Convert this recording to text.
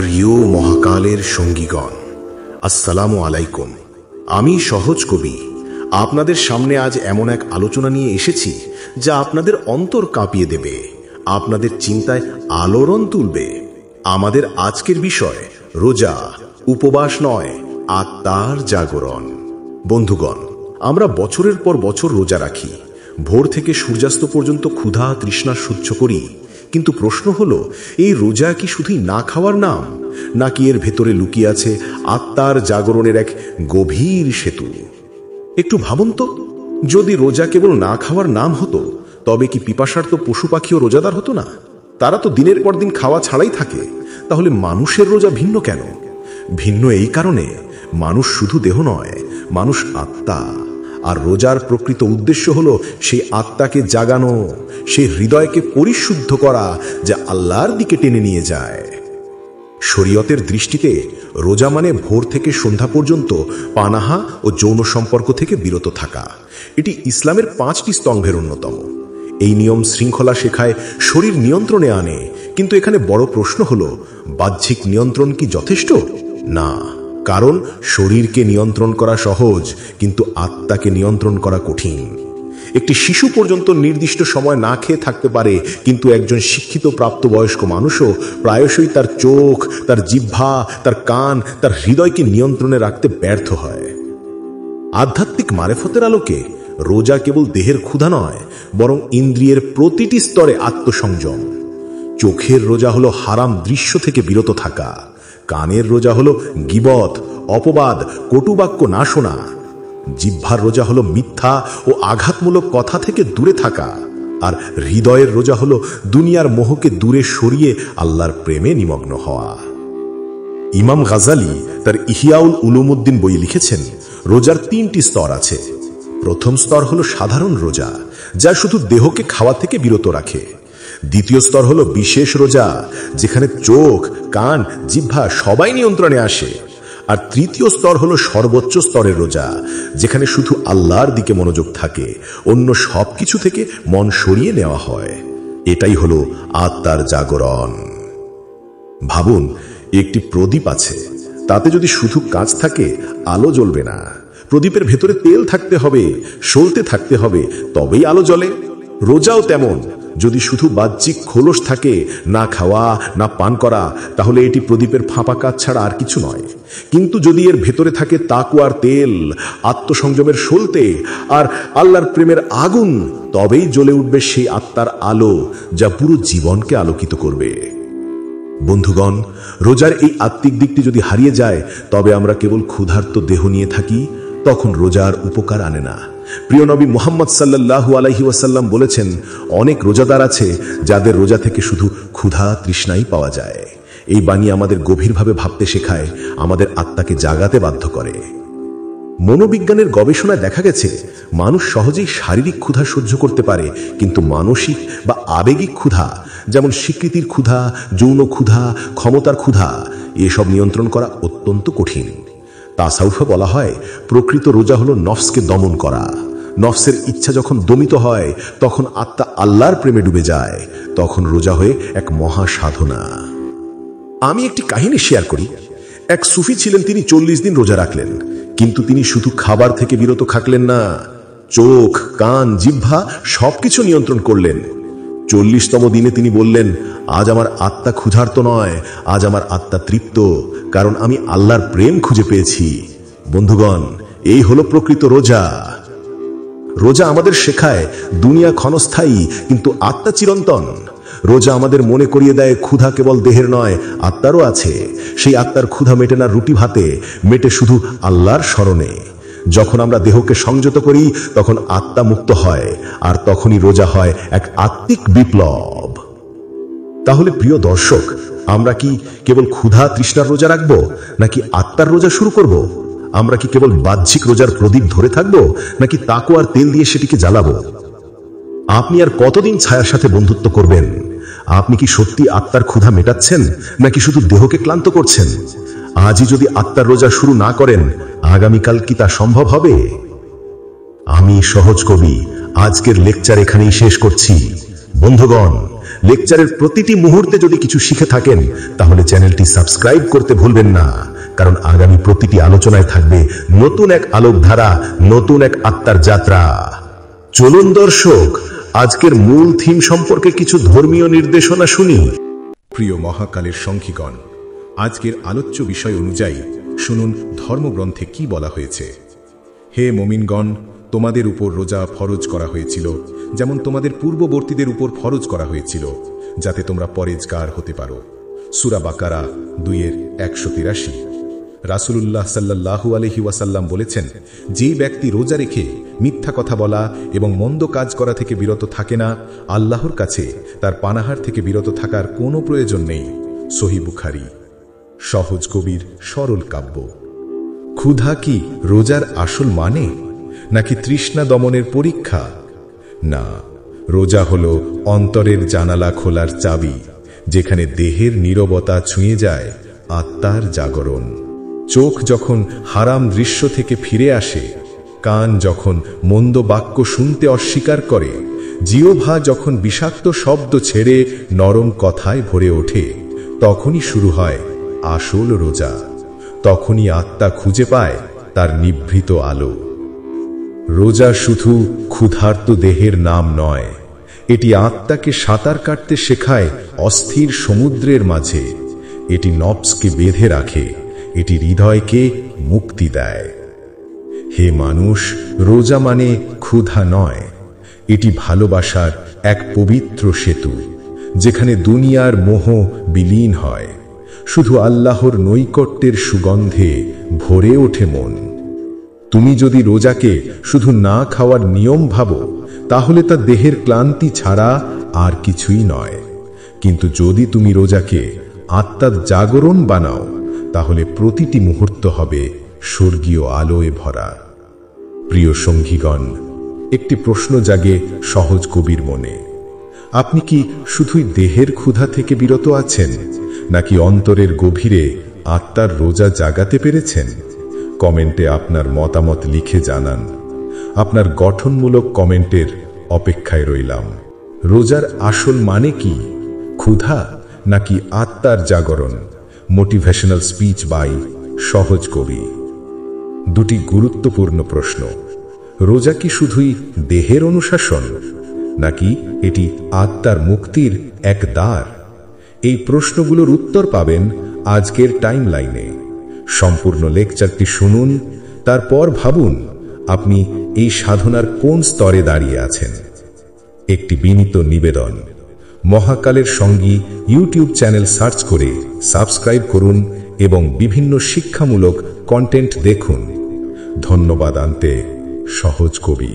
প্রিয় মহাকালের সঙ্গীগণ, আসসালামু আলাইকুম। আমি সহজ কবি আপনাদের সামনে আজ এমন এক আলোচনা নিয়ে এসেছি যা আপনাদের অন্তর কাঁপিয়ে দেবে, আপনাদের চিন্তায় আলোড়ন তুলবে। আমাদের আজকের বিষয় রোজা, উপবাস নয়, আত্মার জাগরণ। বন্ধুগণ, আমরা বছরের পর বছর রোজা রাখি, ভোর থেকে সূর্যাস্ত পর্যন্ত ক্ষুধা তৃষ্ণা সহ্য করি। কিন্তু প্রশ্ন হলো, এই রোজা কি শুধুই না খাওয়ার নাম, নাকি এর ভেতরে লুকিয়ে আছে আত্মার জাগরণের এক গভীর সেতু? একটু ভাবুন তো, যদি রোজা কেবল না খাওয়ার নাম হতো, তবে কি পিপাসার্ত পশু পাখিও রোজাদার হতো না? তারা তো দিনের পর দিন খাওয়া ছাড়াই থাকে। তাহলে মানুষের রোজা ভিন্ন কেন? ভিন্ন এই কারণে, মানুষ শুধু দেহ নয়, মানুষ আত্মা। আর রোজার প্রকৃত উদ্দেশ্য হলো সেই আত্মাকে জাগানো, সেই হৃদয়কে পরিশুদ্ধ করা, যা আল্লাহর দিকে টেনে নিয়ে যায়। শরীয়তের দৃষ্টিতে রোজা মানে ভোর থেকে সন্ধ্যা পর্যন্ত পানাহা ও যৌন সম্পর্ক থেকে বিরত থাকা। এটি ইসলামের 5টি স্তম্ভের অন্যতম। এই নিয়ম শৃঙ্খলা শেখায়, শরীর নিয়ন্ত্রণে আনে। কিন্তু এখানে বড় প্রশ্ন হলো, বাহ্যিক নিয়ন্ত্রণ কি যথেষ্ট? না, কারণ শরীরকে নিয়ন্ত্রণ করা সহজ, কিন্তু আত্মাকে নিয়ন্ত্রণ করা কঠিন। একটি শিশু পর্যন্ত নির্দিষ্ট সময় না খেয়ে থাকতে পারে, কিন্তু একজন শিক্ষিত প্রাপ্তবয়স্ক মানুষও প্রায়শই তার চোখ, তার জিহ্বা, তার কান, তার হৃদয়কে নিয়ন্ত্রণে রাখতে ব্যর্থ হয়। আধ্যাত্মিক মারেফতের আলোকে রোজা কেবল দেহের ক্ষুধা নয়, বরং ইন্দ্রিয়ের প্রতিটি স্তরে আত্মসংযম। চোখের রোজা হলো হারাম দৃশ্য থেকে বিরত থাকা, কানের রোজা হলো গীবত, অপবাদ, কটুবাক্য না শোনা, জিহ্বার রোজা হলো মিথ্যা ও আঘাতমূলক কথা থেকে দূরে থাকা, আর হৃদয়ের রোজা হলো দুনিয়ার মোহকে দূরে সরিয়ে আল্লাহর প্রেমে নিমগ্ন হওয়া। ইমাম গাজালি তার ইহিয়াউল উলুমুদ্দিন বই লিখেছেন, রোজার 3টি স্তর আছে। প্রথম স্তর হলো সাধারণ রোজা, যা শুধু দেহকে খাওয়া থেকে বিরত রাখে। দ্বিতীয় স্তর হলো বিশেষ রোজা, যেখানে চোখ, কান, জিহ্বা সবাই নিয়ন্ত্রণে আসে। আর তৃতীয় স্তর হলো সর্বোচ্চ স্তরের রোজা, যেখানে শুধু আল্লাহর দিকে মনোযোগ থাকে, অন্য সবকিছু থেকে মন সরিয়ে নেওয়া হয়। এটাই হলো আত্মার জাগরণ। ভাবুন, একটি প্রদীপ আছে, তাতে যদি শুধু কাঁচ থাকে, আলো জ্বলবে না। প্রদীপের ভেতরে তেল থাকতে হবে, সলতে থাকতে হবে, তবেই আলো জ্বলে। রোজাও তেমন, যদি শুধু বাহ্যিক খোলস থাকে, না খাওয়া না পান করা, তাহলে এটি প্রদীপের ফাঁপা কাজ ছাড়া আর কিছু নয়। কিন্তু যদি এর ভেতরে থাকে তাকওয়ার তেল, আত্মসংযমের সলতে আর আল্লাহর প্রেমের আগুন, তবেই জ্বলে উঠবে সেই আত্মার আলো, যা পুরো জীবনকে আলোকিত করবে। বন্ধুগণ, রোজার এই আত্মিক দিকটি যদি হারিয়ে যায়, তবে আমরা কেবল ক্ষুধার্ত দেহ নিয়ে থাকি, তখন রোজার উপকার আনে না। প্রিয় নবী মুহাম্মদ সাল্লাল্লাহু আলাইহি ওয়াসাল্লাম বলেছেন, অনেক রোজাদার আছে যাদের রোজা থেকে শুধু ক্ষুধা তৃষ্ণাই পাওয়া যায়। এই বাণী আমাদের গভীরভাবে ভাবতে শেখায়, আমাদের আত্মাকে জাগাতে বাধ্য করে। মনোবিজ্ঞানের গবেষণায় দেখা গেছে, মানুষ সহজেই শারীরিক ক্ষুধা সহ্য করতে পারে, কিন্তু মানসিক বা আবেগিক ক্ষুধা, যেমন স্বীকৃতির ক্ষুধা, যৌন ক্ষুধা, ক্ষমতার ক্ষুধা, এসব নিয়ন্ত্রণ করা অত্যন্ত কঠিন। তাসাউফে বলা হয়, প্রকৃত রোজা হলো নফসকে দমন করা। নফসের ইচ্ছা যখন দমিত হয়, তখন আত্মা আল্লাহর প্রেমে ডুবে যায়। তখন রোজা হয়ে এক মহা সাধনা। আমি একটি কাহিনী শেয়ার করি। এক সুফি ছিলেন, তিনি 40 দিন রোজা রাখলেন। কিন্তু তিনি শুধু খাবার থেকে বিরত থাকলেন না, চোখ, কান, জিহ্বা সবকিছু নিয়ন্ত্রণ করলেন। 40তম দিনে তিনি বললেন, আজ আমার আত্মা ক্ষুধার্ত নয়, আজ আমার আত্মা তৃপ্ত, কারণ আমি আল্লাহর প্রেম খুঁজে পেয়েছি। বন্ধুগণ, এই হলো প্রকৃত রোজা। রোজা আমাদের শেখায়, দুনিয়া ক্ষণস্থায়ী, কিন্তু আত্মা চিরন্তন। রোজা আমাদের মনে করিয়ে দেয়, ক্ষুধা কেবল দেহের নয়, আত্মারও আছে। সেই আত্মার ক্ষুধা মেটে না রুটি ভাতে, মেটে শুধু আল্লাহর স্মরণে। যখন আমরা দেহকে সংযত করি, তখন আত্মা মুক্ত হয়, আর তখনই রোজা হয় এক আত্মিক বিপ্লব। তাহলে প্রিয় দর্শক, আমরা কি কেবল ক্ষুধা তৃষ্ণার রোজা রাখবো, নাকি আত্মার রোজা শুরু করব? আমরা কি কেবল বাহ্যিক রোজার প্রদীপ ধরে থাকবো, নাকি তাকওয়ার তেল দিয়ে সেটিকে জ্বালাবো? আপনি আর কতদিন ছায়ার সাথে বন্ধুত্ব করবেন? আপনি কি সত্যি আত্মার ক্ষুধা মেটাচ্ছেন, নাকি শুধু দেহকে ক্লান্ত করছেন? আজই যদি আত্মার রোজা শুরু না করেন, আগামীকাল কি তা সম্ভব হবে? আমি সহজ কবি আজকের লেকচার এখানেই শেষ করছি। বন্ধুগণ, লেকচারের প্রতিটি মুহূর্তে যদি কিছু শিখে থাকেন তাহলে চ্যানেলটি সাবস্ক্রাইব করতে ভুলবেন না, কারণ আগামী প্রতিটি আলোচনায় থাকবে নতুন এক আলোকধারা, নতুন এক আত্মার যাত্রা। চলুন দর্শক, আজকের মূল থিম সম্পর্কে কিছু ধর্মীয় নির্দেশনা শুনি। প্রিয় মহাকালের সঙ্গীগণ, আজকের আলোচ্য বিষয় অনুযায়ী শুনুন ধর্মগ্রন্থে কি বলা হয়েছে। হে মুমিনগণ, তোমাদের উপর রোজা ফরজ করা হয়েছিল যেমন তোমাদের পূর্ববর্তীদের উপর ফরজ করা হয়েছিল, যাতে তোমরা পরেজগার হতে পারো। সূরা বাকারা 2:183। রাসূলুল্লাহ সাল্লাল্লাহু আলাইহি ওয়াসাল্লাম বলেছেন, যে ব্যক্তি রোজা রেখে মিথ্যা কথা বলা এবং মন্দ কাজ করা থেকে বিরত থাকে না, আল্লাহর কাছে তার পানাহার থেকে বিরত থাকার কোনো প্রয়োজন নেই। সহিহ বুখারী। সহজ কবির সরল কাব্য। ক্ষুধা কি রোজার আসল মানে, নাকি তৃষ্ণা দমনের পরীক্ষা? না, রোজা হলো অন্তরের জানালা খোলার চাবি, যেখানে দেহের নীরবতা ছুঁয়ে যায় আত্মার জাগরণ। চোখ যখন হারাম দৃশ্য থেকে ফিরে আসে, কান যখন মন্দ বাক্য শুনতে অস্বীকার করে, জিহ্বা যখন বিষাক্ত শব্দ ছেড়ে নরম কথায় ভরে ওঠে, তখনই শুরু হয় আসল রোজা। তখনই আত্মা খুঁজে পায় তার নিভৃত আলো। রোজা শুধু ক্ষুধার্ত দেহের নাম নয়, এটি আত্মাকে সাঁতার কাটতে শেখায় অস্থির সমুদ্রের মাঝে। এটি নফসকে বেঁধে রাখে, এটি হৃদয়কে মুক্তি দেয়। হে মানুষ, রোজা মানে ক্ষুধা নয়, এটি ভালোবাসার এক পবিত্র সেতু, যেখানে দুনিয়ার মোহ বিলীন হয়। শুধু আল্লাহর নৈকট্যের সুগন্ধে ভরে ওঠে মন। তুমি যদি রোজাকে শুধু না খাওয়ার নিয়ম ভাবো, তাহলে তা দেহের ক্লান্তি ছাড়া আর কিছুই নয়। কিন্তু যদি তুমি রোজাকে আত্মার জাগরণ বানাও, তাহলে প্রতিটি মুহূর্ত হবে স্বর্গীয় আলোয় ভরা। প্রিয় সঙ্গীগণ, একটি প্রশ্ন জাগে সহজ কবির মনে। আপনি কি শুধুই দেহের ক্ষুধা থেকে বিরত আছেন, নাকি অন্তরের গভীরে আত্মার রোজা জাগাতে পেরেছেন? কমেন্টে আপনার মতামত লিখে জানান। আপনার গঠনমূলক কমেন্টের অপেক্ষায় রইলাম। রোজার আসল মানে কি, ক্ষুধা নাকি আত্মার জাগরণ? মোটিভেশনাল স্পিচ বাই সহজ কবি। দুটি গুরুত্বপূর্ণ প্রশ্ন। রোজা কি শুধুই দেহের অনুশাসন, নাকি এটি আত্মার মুক্তির এক দ্বার? এই প্রশ্নগুলোর উত্তর পাবেন আজকের টাইমলাইনে। সম্পূর্ণ লেকচারটি শুনুন, তারপর ভাবুন আপনি এই সাধনার কোন স্তরে দাঁড়িয়ে আছেন। একটি বিনীত নিবেদন, মহাকালের সঙ্গী ইউটিউব চ্যানেল সার্চ করে সাবস্ক্রাইব করুন এবং বিভিন্ন শিক্ষামূলক কন্টেন্ট দেখুন। ধন্যবাদ আনতে সহজ কবি।